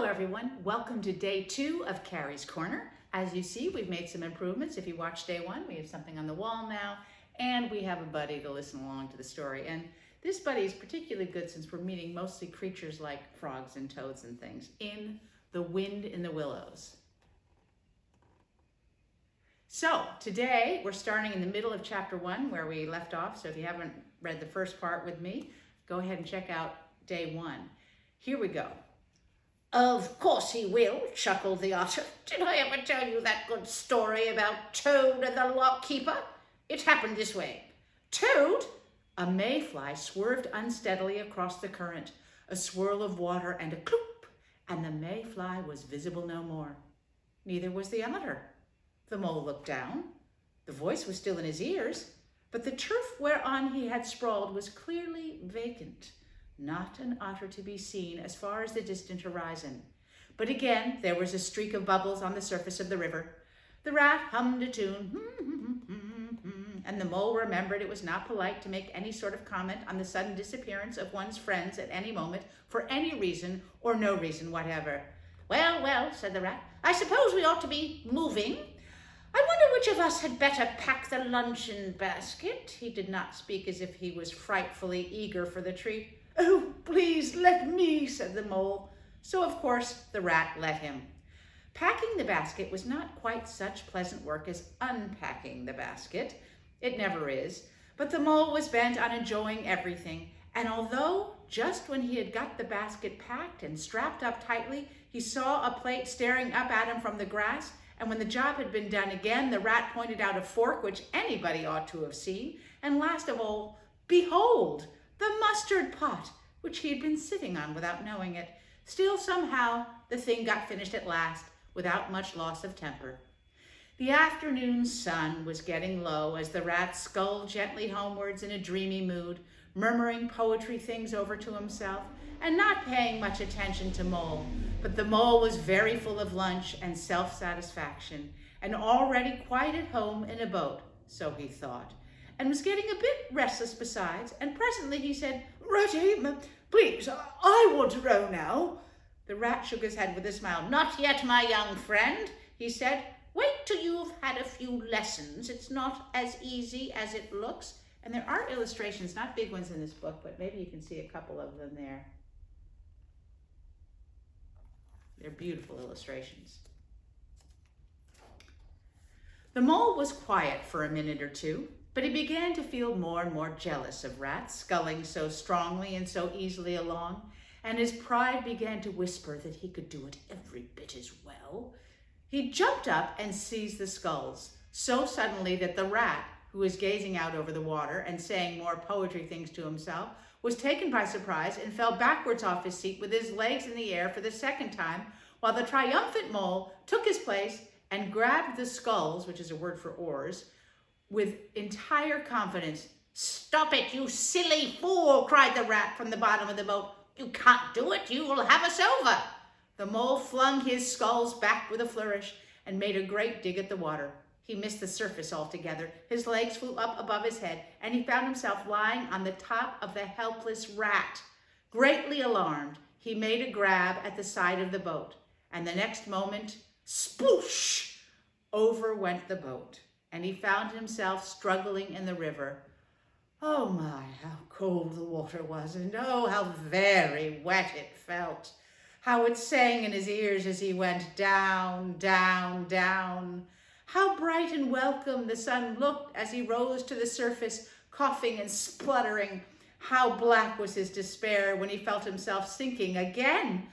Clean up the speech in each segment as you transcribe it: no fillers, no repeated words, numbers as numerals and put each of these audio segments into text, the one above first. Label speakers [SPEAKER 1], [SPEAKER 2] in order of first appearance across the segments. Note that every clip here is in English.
[SPEAKER 1] Hello everyone, welcome to day 2 of Carrie's Corner. As you see, we've made some improvements. If you watched day 1, we have something on the wall now, and we have a buddy to listen along to the story. And this buddy is particularly good since we're meeting mostly creatures like frogs and toads and things in The Wind in the Willows. So today we're starting in the middle of chapter 1 where we left off. So if you haven't read the first part with me, go ahead and check out day 1. Here we go.
[SPEAKER 2] Of course he will, chuckled the otter. Did I ever tell you that good story about Toad and the lock keeper? It happened this way. Toad,
[SPEAKER 1] a mayfly swerved unsteadily across the current, a swirl of water and a cloop, and the mayfly was visible no more. Neither was the otter. The mole looked down. The voice was still in his ears, but the turf whereon he had sprawled was clearly vacant. Not an otter to be seen as far as the distant horizon. But again, there was a streak of bubbles on the surface of the river. The rat hummed a tune, and the mole remembered it was not polite to make any sort of comment on the sudden disappearance of one's friends at any moment for any reason or no reason whatever.
[SPEAKER 2] Well, well, said the rat, I suppose we ought to be moving. I wonder which of us had better pack the luncheon basket.
[SPEAKER 1] He did not speak as if he was frightfully eager for the treat.
[SPEAKER 2] Oh, please let me, said the mole.
[SPEAKER 1] So of course the rat let him. Packing the basket was not quite such pleasant work as unpacking the basket. It never is. But the mole was bent on enjoying everything, and although just when he had got the basket packed and strapped up tightly, he saw a plate staring up at him from the grass, and when the job had been done again, the rat pointed out a fork which anybody ought to have seen, and last of all, behold, the mustard pot, which he had been sitting on without knowing it. Still, somehow, the thing got finished at last, without much loss of temper. The afternoon sun was getting low as the rat sculled gently homewards in a dreamy mood, murmuring poetry things over to himself, and not paying much attention to Mole. But the mole was very full of lunch and self-satisfaction, and already quite at home in a boat, so he thought, and was getting a bit restless besides, and presently he said,
[SPEAKER 2] Ratty, please, I want to row now.
[SPEAKER 1] The rat shook his head with a smile.
[SPEAKER 2] Not yet, my young friend, he said. Wait till you've had a few lessons. It's not as easy as it looks.
[SPEAKER 1] And there are illustrations, not big ones in this book, but maybe you can see a couple of them there. They're beautiful illustrations. The mole was quiet for a minute or two, but he began to feel more and more jealous of rats sculling so strongly and so easily along, and his pride began to whisper that he could do it every bit as well. He jumped up and seized the sculls so suddenly that the rat, who was gazing out over the water and saying more poetry things to himself, was taken by surprise and fell backwards off his seat with his legs in the air for the second time, while the triumphant mole took his place and grabbed the sculls, which is a word for oars, with entire confidence.
[SPEAKER 2] Stop it, you silly fool, cried the rat from the bottom of the boat. You can't do it, you will have us over.
[SPEAKER 1] The mole flung his sculls back with a flourish and made a great dig at the water. He missed the surface altogether. His legs flew up above his head, and he found himself lying on the top of the helpless rat. Greatly alarmed, he made a grab at the side of the boat, and the next moment, sploosh, over went the boat, and he found himself struggling in the river. Oh my, how cold the water was, and oh, how very wet it felt. How it sang in his ears as he went down, down, down. How bright and welcome the sun looked as he rose to the surface, coughing and spluttering. How black was his despair when he felt himself sinking again.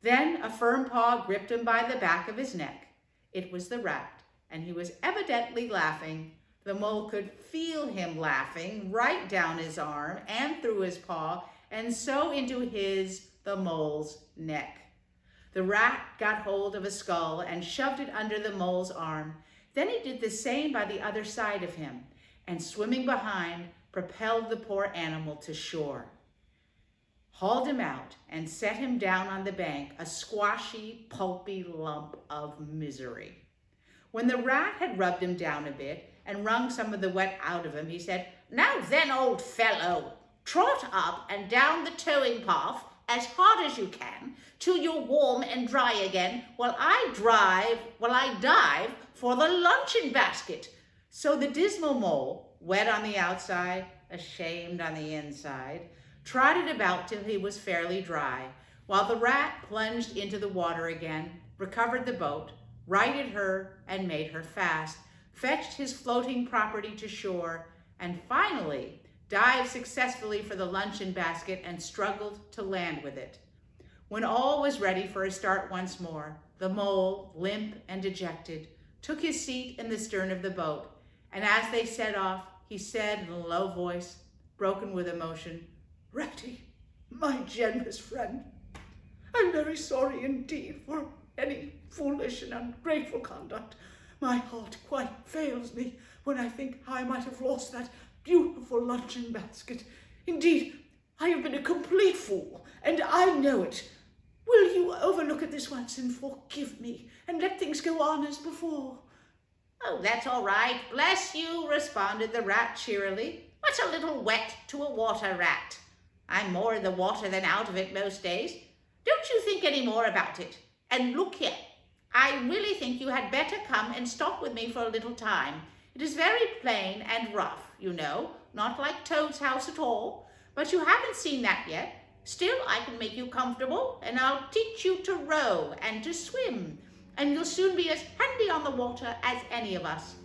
[SPEAKER 1] Then a firm paw gripped him by the back of his neck. It was the rat, and he was evidently laughing. The mole could feel him laughing right down his arm and through his paw, and so into the mole's neck. The rat got hold of a skull and shoved it under the mole's arm. Then he did the same by the other side of him, and swimming behind, propelled the poor animal to shore, hauled him out, and set him down on the bank, a squashy, pulpy lump of misery. When the rat had rubbed him down a bit and wrung some of the wet out of him, he said, Now then, old fellow, trot up and down the towing path
[SPEAKER 2] as hard as you can till you're warm and dry again while I dive for the luncheon basket."
[SPEAKER 1] So the dismal mole, wet on the outside, ashamed on the inside, trotted about till he was fairly dry, while the rat plunged into the water again, recovered the boat, righted her and made her fast, fetched his floating property to shore, and finally dived successfully for the luncheon basket and struggled to land with it. When all was ready for a start once more, the mole, limp and dejected, took his seat in the stern of the boat, and as they set off, he said in a low voice, broken with emotion, "Ratty, my generous friend, I'm very sorry indeed for any foolish and ungrateful conduct. My heart quite fails me when I think how I might have lost that beautiful luncheon basket. Indeed, I have been a complete fool, and I know it. Will you overlook it this once and forgive me, and let things go on as before?"
[SPEAKER 2] "Oh, that's all right, bless you," responded the rat cheerily. "What's a little wet to a water rat? I'm more in the water than out of it most days. Don't you think any more about it. And look here, I really think you had better come and stop with me for a little time. It is very plain and rough, you know, not like Toad's house at all, but you haven't seen that yet. Still, I can make you comfortable, and I'll teach you to row and to swim, and you'll soon be as handy on the water as any of us."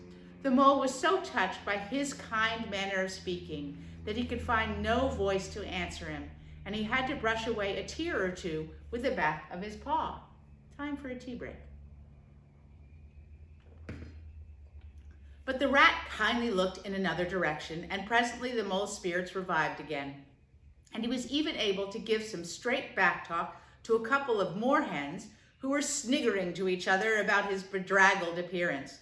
[SPEAKER 2] The mole was so touched by his kind manner of speaking that he could find no voice to answer him, and he had to brush away a tear or two with the back of his paw. Time for a tea break. But the rat kindly looked in another direction, and presently the mole's spirits revived again, and he was even able to give some straight back talk to a couple of moorhens who were sniggering to each other about his bedraggled appearance.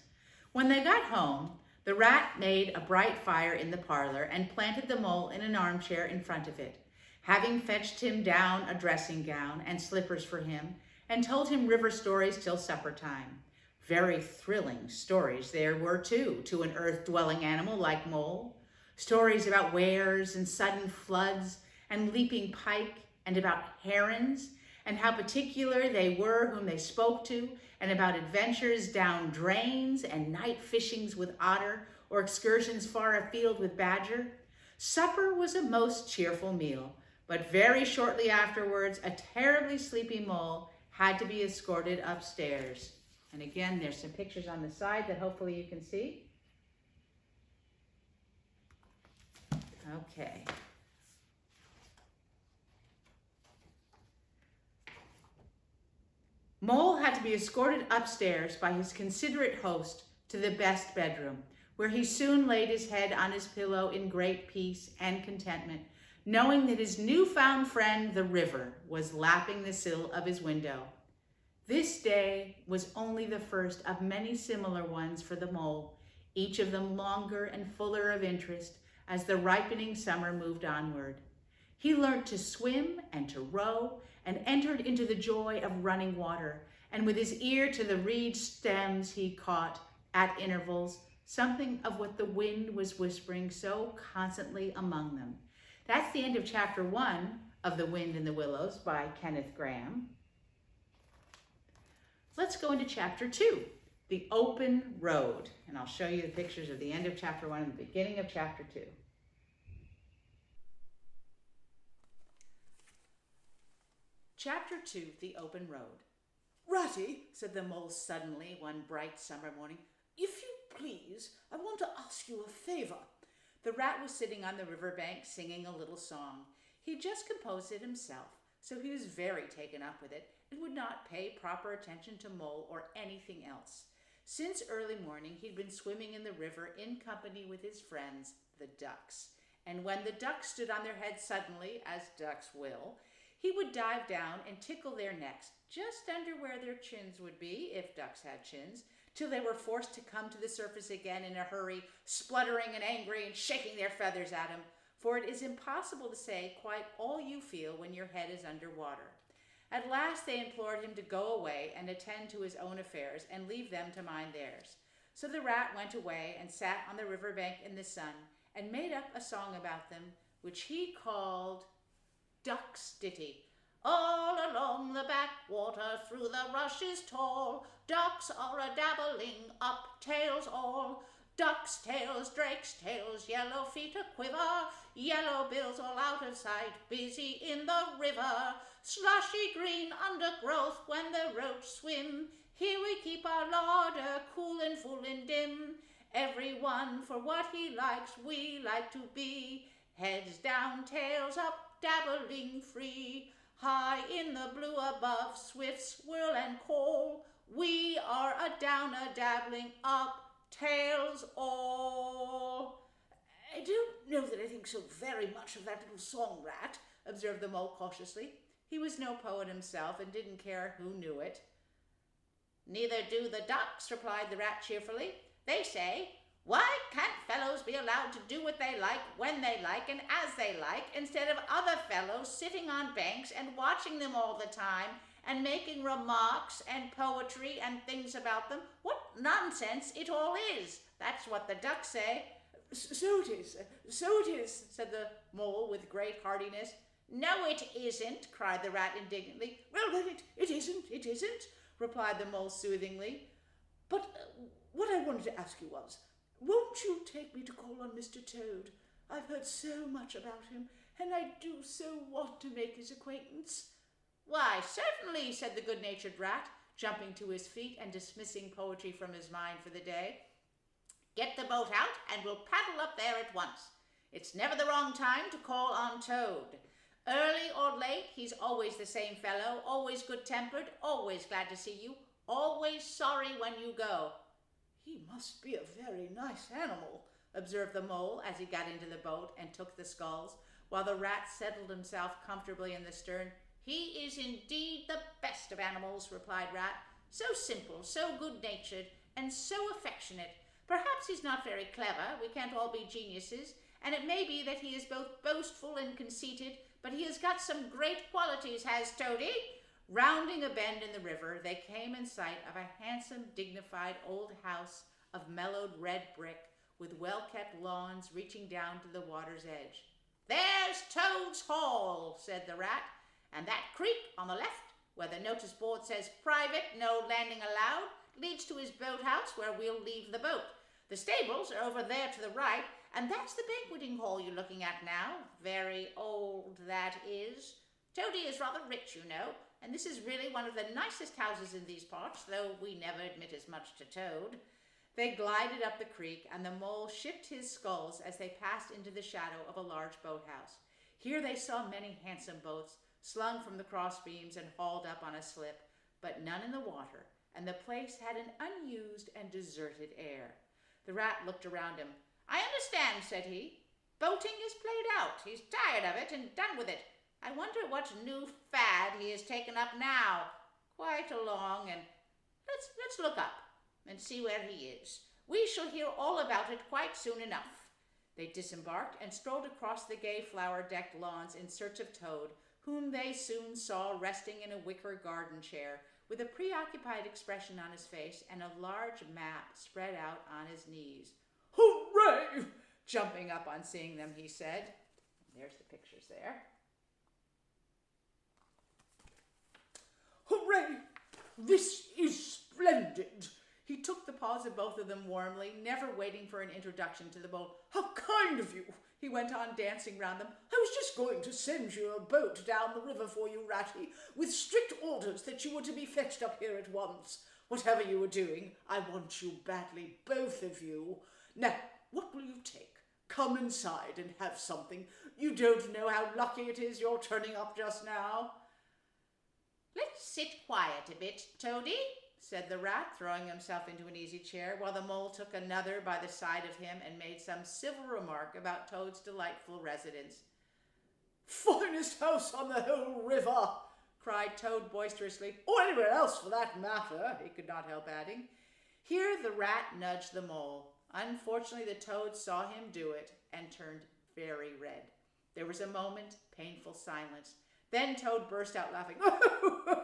[SPEAKER 2] When they got home, the rat made a bright fire in the parlor and planted the mole in an armchair in front of it, having fetched him down a dressing gown and slippers for him, and told him river stories till supper time. Very thrilling stories there were, too, to an earth-dwelling animal like mole. Stories about wares and sudden floods and leaping pike, and about herons, and how particular they were whom they spoke to, and about adventures down drains and night fishings with otter, or excursions far afield with badger. Supper was a most cheerful meal, but very shortly afterwards, a terribly sleepy mole had to be escorted upstairs. And again, there's some pictures on the side that hopefully you can see. Okay. Mole had to be escorted upstairs by his considerate host to the best bedroom, where he soon laid his head on his pillow in great peace and contentment, knowing that his newfound friend, the river, was lapping the sill of his window. This day was only the first of many similar ones for the mole, each of them longer and fuller of interest as the ripening summer moved onward. He learnt to swim and to row and entered into the joy of running water, and with his ear to the reed stems he caught, at intervals, something of what the wind was whispering so constantly among them. That's the end of chapter 1 of The Wind in the Willows by Kenneth Grahame. Let's go into chapter 2, The Open Road, and I'll show you the pictures of the end of chapter 1 and the beginning of chapter 2. Chapter 2, The Open Road. "Ratty," said the mole suddenly one bright summer morning, "if you please, I want to ask you a favor." The rat was sitting on the riverbank singing a little song. He'd just composed it himself, so he was very taken up with it and would not pay proper attention to Mole or anything else. Since early morning, he'd been swimming in the river in company with his friends, the ducks. And when the ducks stood on their heads suddenly, as ducks will, he would dive down and tickle their necks, just under where their chins would be, if ducks had chins, till they were forced to come to the surface again in a hurry, spluttering and angry and shaking their feathers at him, for it is impossible to say quite all you feel when your head is under water. At last they implored him to go away and attend to his own affairs and leave them to mind theirs. So the rat went away and sat on the riverbank in the sun and made up a song about them, which he called Duck's Ditty. All along the backwater, through the rushes tall, ducks are a-dabbling up, tails all. Ducks' tails, drakes' tails, yellow feet a-quiver, yellow bills all out of sight, busy in the river. Slushy green undergrowth when the roach swim, here we keep our larder, cool and full and dim. Everyone for what he likes, we like to be, heads down, tails up, dabbling free. High in the blue above, swift swirl and call, we are a-down, a-dabbling up, tails all.
[SPEAKER 1] I don't know that I think so very much of that little song, Rat, observed the Mole cautiously. He was no poet himself and didn't care who knew it.
[SPEAKER 2] Neither do the ducks, replied the Rat cheerfully. They say, why can't fellows be allowed to do what they like, when they like, and as they like, instead of other fellows sitting on banks and watching them all the time and making remarks and poetry and things about them? What nonsense it all is. That's what the ducks say.
[SPEAKER 1] So it is, said the Mole with great heartiness.
[SPEAKER 2] No, it isn't, cried the Rat indignantly.
[SPEAKER 1] Well, then it isn't, replied the Mole soothingly. But what I wanted to ask you was, won't you take me to call on Mr. Toad? I've heard so much about him, and I do so want to make his acquaintance.
[SPEAKER 2] Why, certainly, said the good-natured Rat, jumping to his feet and dismissing poetry from his mind for the day. Get the boat out, and we'll paddle up there at once. It's never the wrong time to call on Toad. Early or late, he's always the same fellow, always good-tempered, always glad to see you, always sorry when you go.
[SPEAKER 1] He must be a very nice animal, observed the Mole as he got into the boat and took the sculls, while the Rat settled himself comfortably in the stern.
[SPEAKER 2] He is indeed the best of animals, replied Rat. So simple, so good-natured, and so affectionate. Perhaps he's not very clever, we can't all be geniuses, and it may be that he is both boastful and conceited, but he has got some great qualities, has Toady. Rounding a bend in the river, they came in sight of a handsome, dignified old house of mellowed red brick with well-kept lawns reaching down to the water's edge. There's Toad's Hall, said the Rat, and that creek on the left, where the notice board says private, no landing allowed, leads to his boathouse where we'll leave the boat. The stables are over there to the right, and that's the banqueting hall you're looking at now. Very old, that is. Toady is rather rich, you know, and this is really one of the nicest houses in these parts, though we never admit as much to Toad.
[SPEAKER 1] They glided up the creek, and the Mole shipped his sculls as they passed into the shadow of a large boathouse. Here they saw many handsome boats, slung from the crossbeams and hauled up on a slip, but none in the water, and the place had an unused and deserted air. The Rat looked around him. I understand, said he. Boating is played out. He's tired of it and done with it. I wonder what new fad he has taken up now. Quite along, and let's look up and see where he is. We shall hear all about it quite soon enough. They disembarked and strolled across the gay flower-decked lawns in search of Toad, whom they soon saw resting in a wicker garden chair, with a preoccupied expression on his face and a large map spread out on his knees. Hooray! Jumping up on seeing them, he said. There's the pictures there. Hooray! This is splendid! He took the paws of both of them warmly, never waiting for an introduction to the boat. How kind of you! He went on, dancing round them. I was just going to send you a boat down the river for you, Ratty, with strict orders that you were to be fetched up here at once. Whatever you were doing, I want you badly, both of you. Now, what will you take? Come inside and have something. You don't know how lucky it is you're turning up just now.
[SPEAKER 2] Let's sit quiet a bit, Toady, said the Rat, throwing himself into an easy chair, while the Mole took another by the side of him and made some civil remark about Toad's delightful residence. Finest house on the whole river, cried Toad boisterously, or anywhere else for that matter, he could not help adding. Here the Rat nudged the Mole. Unfortunately, the Toad saw him do it and turned very red. There was a moment, painful silence. Then Toad burst out laughing.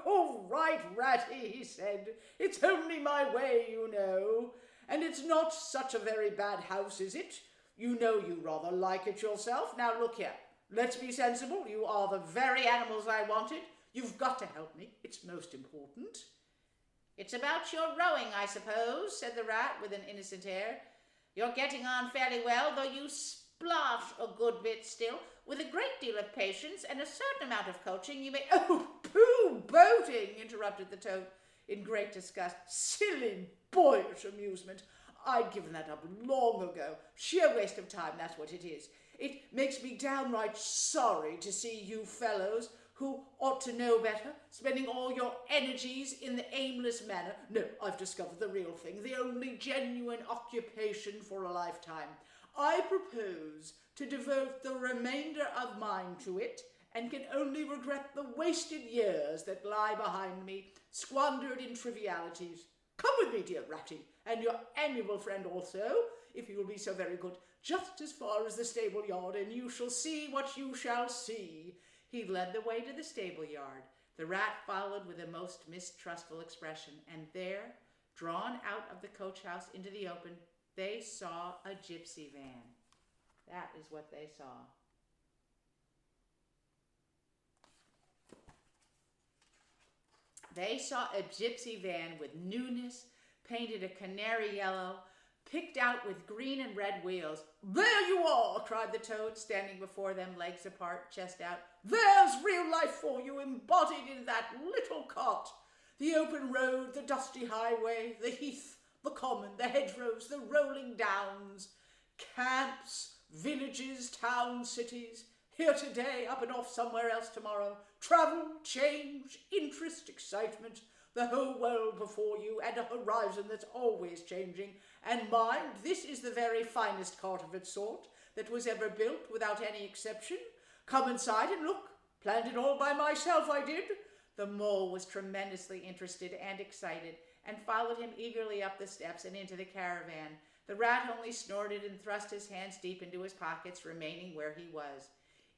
[SPEAKER 2] All right, Ratty, he said. It's only my way, you know. And it's not such a very bad house, is it? You know you rather like it yourself. Now look here. Let's be sensible. You are the very animals I wanted. You've got to help me. It's most important.
[SPEAKER 1] It's about your rowing, I suppose, said the rat with an innocent air. You're getting on fairly well, though you splash a good bit still. With a great deal of patience and a certain amount of coaching, you may...
[SPEAKER 2] Oh, pooh, boating, interrupted the toad in great disgust. Silly, boyish amusement. I'd given that up long ago. Sheer waste of time, that's what it is. It makes me downright sorry to see you fellows, who ought to know better, spending all your energies in the aimless manner. No, I've discovered the real thing, the only genuine occupation for a lifetime. I propose to devote the remainder of mine to it, and can only regret the wasted years that lie behind me, squandered in trivialities. Come with me, dear Ratty, and your amiable friend also, if you will be so very good, just as far as the stable yard, and you shall see what you shall see.
[SPEAKER 1] He led the way to the stable yard. The rat followed with a most mistrustful expression, and there, drawn out of the coach house into the open, they saw a gypsy van. That is what they saw. They saw a gypsy van with newness, painted a canary yellow, picked out with green and red wheels.
[SPEAKER 2] There you are, cried the toad, standing before them, legs apart, chest out. There's real life for you, embodied in that little cart. The open road, the dusty highway, the heath, the common, the hedgerows, the rolling downs, camps, villages, towns, cities, here today, up and off somewhere else tomorrow. Travel, change, interest, excitement, the whole world before you, and a horizon that's always changing. And mind, this is the very finest cart of its sort that was ever built, without any exception. Come inside and look. Planned it all by myself, I did.
[SPEAKER 1] The mole was tremendously interested and excited, and followed him eagerly up the steps and into the caravan. The rat only snorted and thrust his hands deep into his pockets, remaining where he was.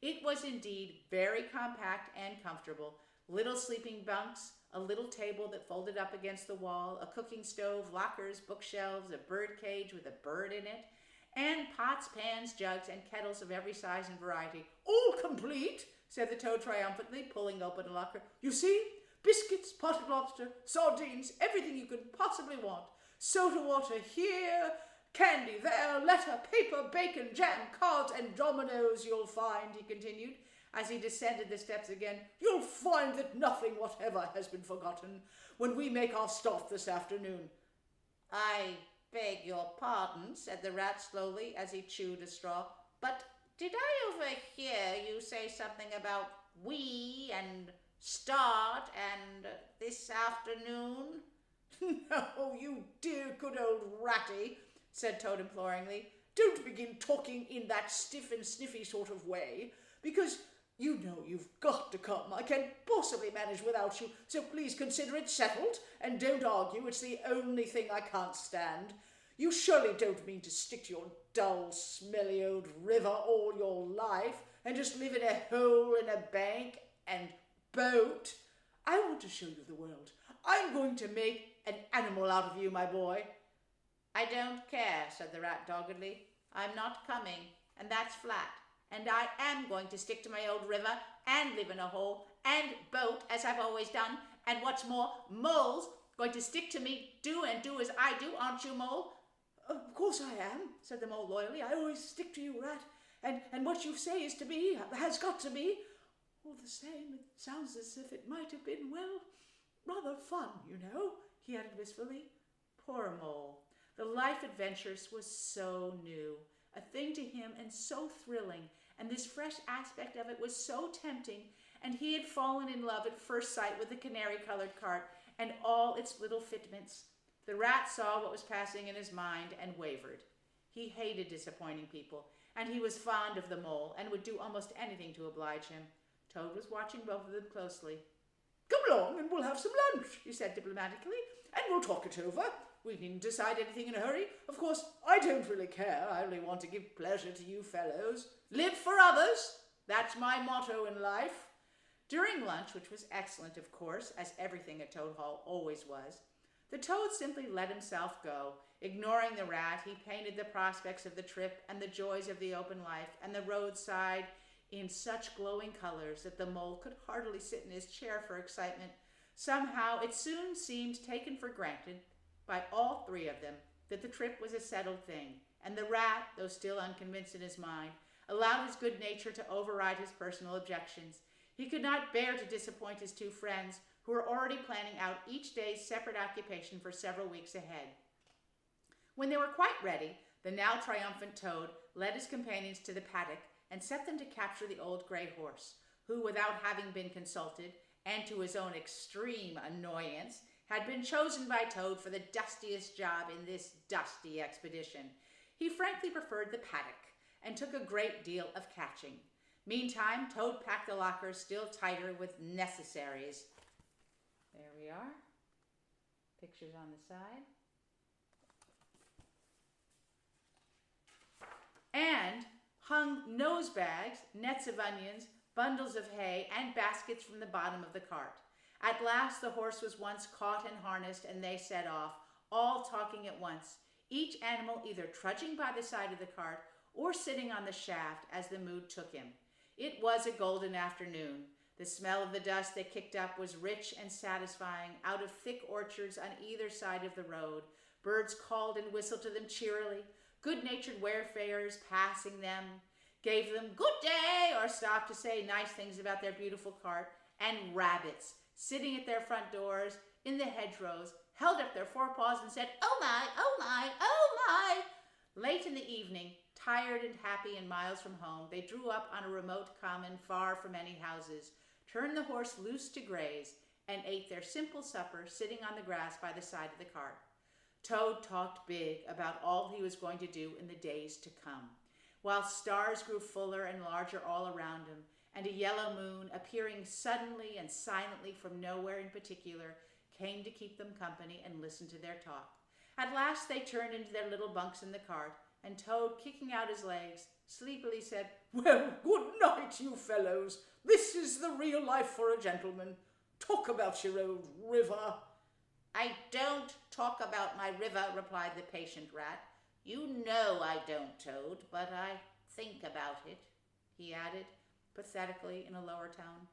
[SPEAKER 1] It was indeed very compact and comfortable. Little sleeping bunks, a little table that folded up against the wall, a cooking stove, lockers, bookshelves, a bird cage with a bird in it, and pots, pans, jugs, and kettles of every size and variety.
[SPEAKER 2] All complete, said the toad triumphantly, pulling open a locker. You see, biscuits, potted lobster, sardines, everything you could possibly want. Soda water here, candy there, letter, paper, bacon, jam, cards, and dominoes you'll find, he continued, as he descended the steps again. You'll find that nothing whatever has been forgotten when we make our start this afternoon.
[SPEAKER 1] I beg your pardon, said the rat slowly as he chewed a straw, but did I overhear you say something about we and start and this afternoon?
[SPEAKER 2] No, you dear good old Ratty, said Toad imploringly. Don't begin talking in that stiff and sniffy sort of way, because you know you've got to come. I can't possibly manage without you, so please consider it settled, and don't argue. It's the only thing I can't stand. You surely don't mean to stick to your dull, smelly old river all your life, and just live in a hole in a bank and boat. I want to show you the world. I'm going to make an animal out of you, my boy.
[SPEAKER 1] I don't care, said the rat doggedly. I'm not coming, and that's flat. And I am going to stick to my old river and live in a hole and boat as I've always done. And what's more, Mole's going to stick to me, do as I do, aren't you, Mole?
[SPEAKER 2] Of course I am, said the mole loyally. I always stick to you, Rat. And what you say is to be, has got to be. All the same, it sounds as if it might have been, well, rather fun, you know, he added wistfully.
[SPEAKER 1] Poor Mole. The life adventures was so new, a thing to him and so thrilling, and this fresh aspect of it was so tempting, and he had fallen in love at first sight with the canary-colored cart and all its little fitments. The rat saw what was passing in his mind and wavered. He hated disappointing people, and he was fond of the mole and would do almost anything to oblige him. Toad was watching both of them closely.
[SPEAKER 2] Come along and we'll have some lunch, he said diplomatically, and we'll talk it over. We needn't decide anything in a hurry. Of course, I don't really care. I only want to give pleasure to you fellows. Live for others. That's my motto in life.
[SPEAKER 1] During lunch, which was excellent, of course, as everything at Toad Hall always was, the toad simply let himself go. Ignoring the rat, he painted the prospects of the trip and the joys of the open life and the roadside
[SPEAKER 2] in such glowing colors that the mole could hardly sit in his chair for excitement. Somehow it soon seemed taken for granted by all three of them that the trip was a settled thing, and the rat, though still unconvinced in his mind, allowed his good nature to override his personal objections. He could not bear to disappoint his two friends, who were already planning out each day's separate occupation for several weeks ahead. When they were quite ready, the now triumphant Toad led his companions to the paddock and set them to capture the old gray horse, who, without having been consulted, and to his own extreme annoyance, had been chosen by Toad for the dustiest job in this dusty expedition. He frankly preferred the paddock and took a great deal of catching. Meantime, Toad packed the lockers still tighter with necessaries. There we are. Pictures on the side. And hung nose bags, nets of onions, bundles of hay, and baskets from the bottom of the cart. At last the horse was once caught and harnessed, and they set off, all talking at once, each animal either trudging by the side of the cart or sitting on the shaft as the mood took him. It was a golden afternoon. The smell of the dust they kicked up was rich and satisfying out of thick orchards on either side of the road. Birds called and whistled to them cheerily. Good-natured wayfarers passing them gave them good day or stopped to say nice things about their beautiful cart, and rabbits sitting at their front doors in the hedgerows held up their forepaws and said, "Oh my, oh my, oh my." Late in the evening, tired and happy and miles from home, they drew up on a remote common far from any houses, turned the horse loose to graze, and ate their simple supper sitting on the grass by the side of the cart. Toad talked big about all he was going to do in the days to come, while stars grew fuller and larger all around him, and a yellow moon, appearing suddenly and silently from nowhere in particular, came to keep them company and listen to their talk. At last they turned into their little bunks in the cart, and Toad, kicking out his legs, sleepily said, "Well, good night, you fellows. This is the real life for a gentleman. Talk about your old river." "I don't talk about my river," replied the patient rat. "You know I don't, Toad, but I think about it," he added, pathetically in a lower tone.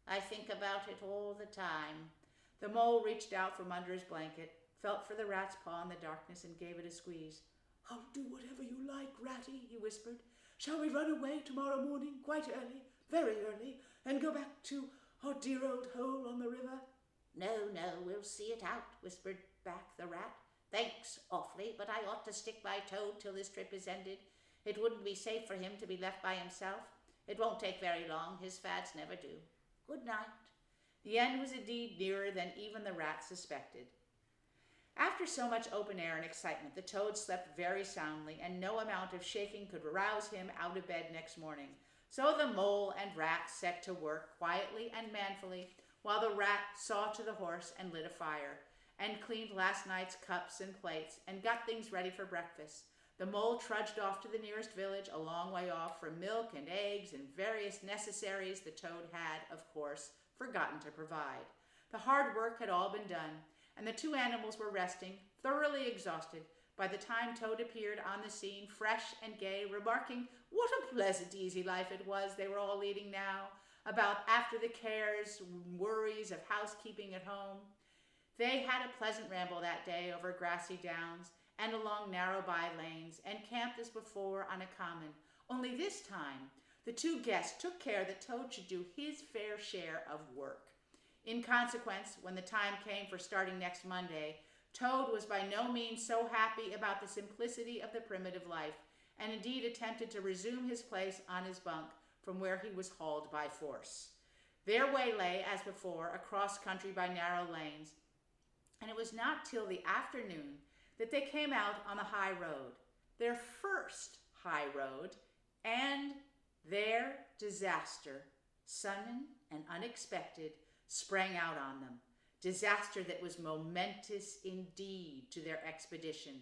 [SPEAKER 2] "I think about it all the time." The mole reached out from under his blanket, felt for the rat's paw in the darkness, and gave it a squeeze. "I'll do whatever you like, Ratty," he whispered. "Shall we run away tomorrow morning, quite early, very early, and go back to our dear old hole on the river?" "No, no, we'll see it out," whispered back the rat. "Thanks awfully, but I ought to stick by Toad till this trip is ended. It wouldn't be safe for him to be left by himself. It won't take very long. His fads never do. Good night." The end was indeed nearer than even the rat suspected. After so much open air and excitement, the Toad slept very soundly, and no amount of shaking could rouse him out of bed next morning. So the mole and rat set to work quietly and manfully, while the rat saw to the horse and lit a fire, and cleaned last night's cups and plates, and got things ready for breakfast. The mole trudged off to the nearest village, a long way off, for milk and eggs and various necessaries the Toad had, of course, forgotten to provide. The hard work had all been done, and the two animals were resting, thoroughly exhausted, by the time Toad appeared on the scene, fresh and gay, remarking what a pleasant, easy life it was they were all leading now, about after the cares and worries of housekeeping at home. They had a pleasant ramble that day over grassy downs and along narrow by-lanes, and camped as before on a common, only this time the two guests took care that Toad should do his fair share of work. In consequence, when the time came for starting next Monday, Toad was by no means so happy about the simplicity of the primitive life, and indeed attempted to resume his place on his bunk from where he was hauled by force. Their way lay, as before, across country by narrow lanes, and it was not till the afternoon that they came out on the high road, their first high road, and their disaster, sudden and unexpected, sprang out on them. Disaster that was momentous indeed to their expedition,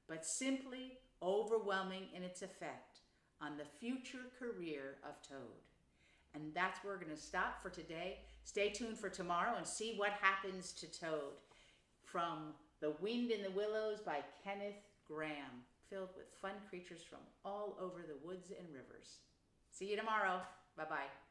[SPEAKER 2] but simply overwhelming in its effect on the future career of Toad. And that's where we're going to stop for today. Stay tuned for tomorrow and see what happens to Toad. From The Wind in the Willows by Kenneth Grahame, filled with fun creatures from all over the woods and rivers.
[SPEAKER 1] See you tomorrow. Bye-bye.